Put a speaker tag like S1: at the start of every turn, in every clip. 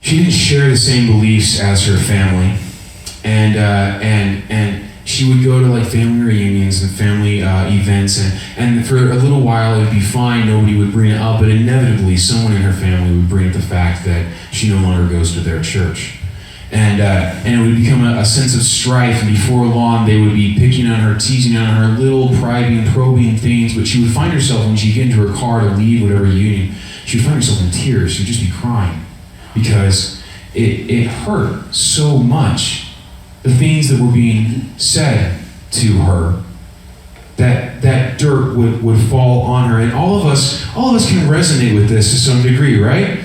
S1: she didn't share the same beliefs as her family, and she would go to like family reunions and family events, and for a little while it would be fine, nobody would bring it up, but inevitably someone in her family would bring up the fact that she no longer goes to their church. And it would become a sense of strife, and before long they would be picking on her, teasing on her, little probing things, but she would find herself, when she'd get into her car to leave whatever union, she would find herself in tears. She'd just be crying because it hurt so much, the things that were being said to her, that dirt would fall on her. And all of us can resonate with this to some degree, right?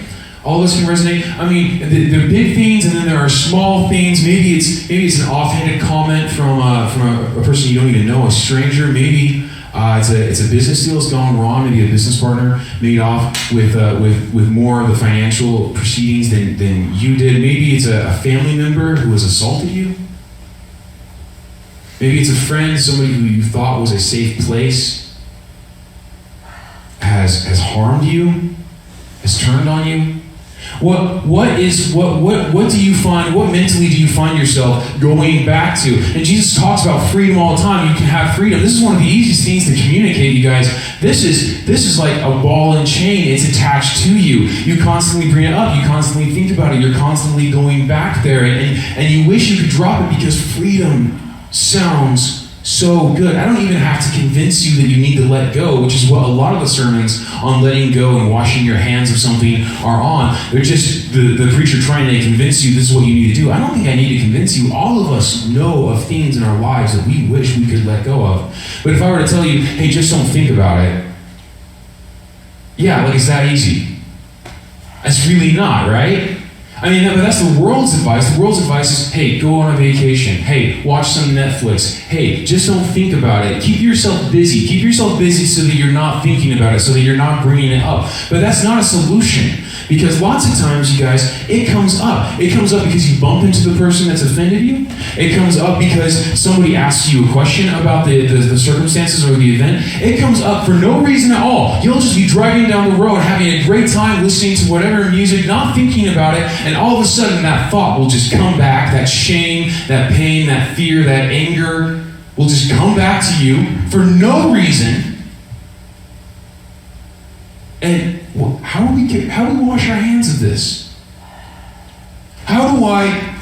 S1: All of us can resonate. I mean, there are big things, and then there are small things. Maybe it's an offhanded comment from a person you don't even know, a stranger. Maybe it's a business deal that's gone wrong. Maybe a business partner made off with more of the financial proceedings than you did. Maybe it's a family member who has assaulted you. Maybe it's a friend, somebody who you thought was a safe place, has harmed you, has turned on you. What do you find, what mentally do you find yourself going back to? And Jesus talks about freedom all the time. You can have freedom. This is one of the easiest things to communicate, you guys. This is like a ball and chain. It's attached to you. You constantly bring it up. You constantly think about it. You're constantly going back there. And you wish you could drop it because freedom sounds so good. I don't even have to convince you that you need to let go, which is what a lot of the sermons on letting go and washing your hands of something are on. They're just the preacher trying to convince you this is what you need to do. I don't think I need to convince you. All of us know of things in our lives that we wish we could let go of. But if I were to tell you, hey, just don't think about it. Yeah, like, it's that easy. It's really not, right? I mean, but that's the world's advice. The world's advice is, hey, go on a vacation. Hey, watch some Netflix. Hey, just don't think about it. Keep yourself busy. Keep yourself busy so that you're not thinking about it, so that you're not bringing it up. But that's not a solution. Because lots of times, you guys, it comes up. It comes up because you bump into the person that's offended you. It comes up because somebody asks you a question about the circumstances or the event. It comes up for no reason at all. You'll just be driving down the road, having a great time listening to whatever music, not thinking about it, and all of a sudden that thought will just come back. That shame, that pain, that fear, that anger will just come back to you for no reason. And how do we wash our hands of this? How do I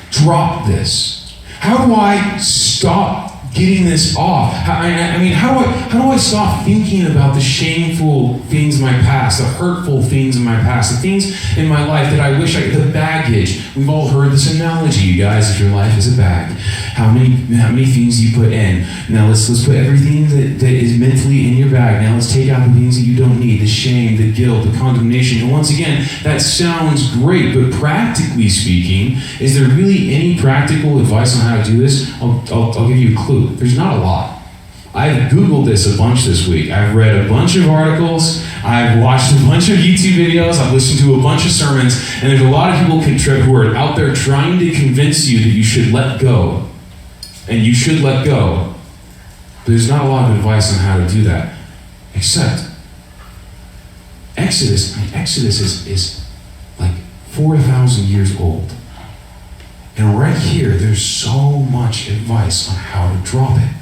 S1: drop this? How do I stop getting this off? How do I stop thinking about the shameful things in my past, the hurtful things in my past, the things in my life that I wish the baggage. We've all heard this analogy, you guys, if your life is a bag. How many things you put in. Now let's put everything that is mentally in your bag. Now let's take out the things that you don't need, the shame, the guilt, the condemnation. And once again, that sounds great, but practically speaking, is there really any practical advice on how to do this? I'll give you a clue. There's not a lot. I've Googled this a bunch this week. I've read a bunch of articles. I've watched a bunch of YouTube videos. I've listened to a bunch of sermons. And there's a lot of people who are out there trying to convince you that you should let go. And you should let go. But there's not a lot of advice on how to do that. Except Exodus is like 4,000 years old. And right here, there's so much advice on how to drop it.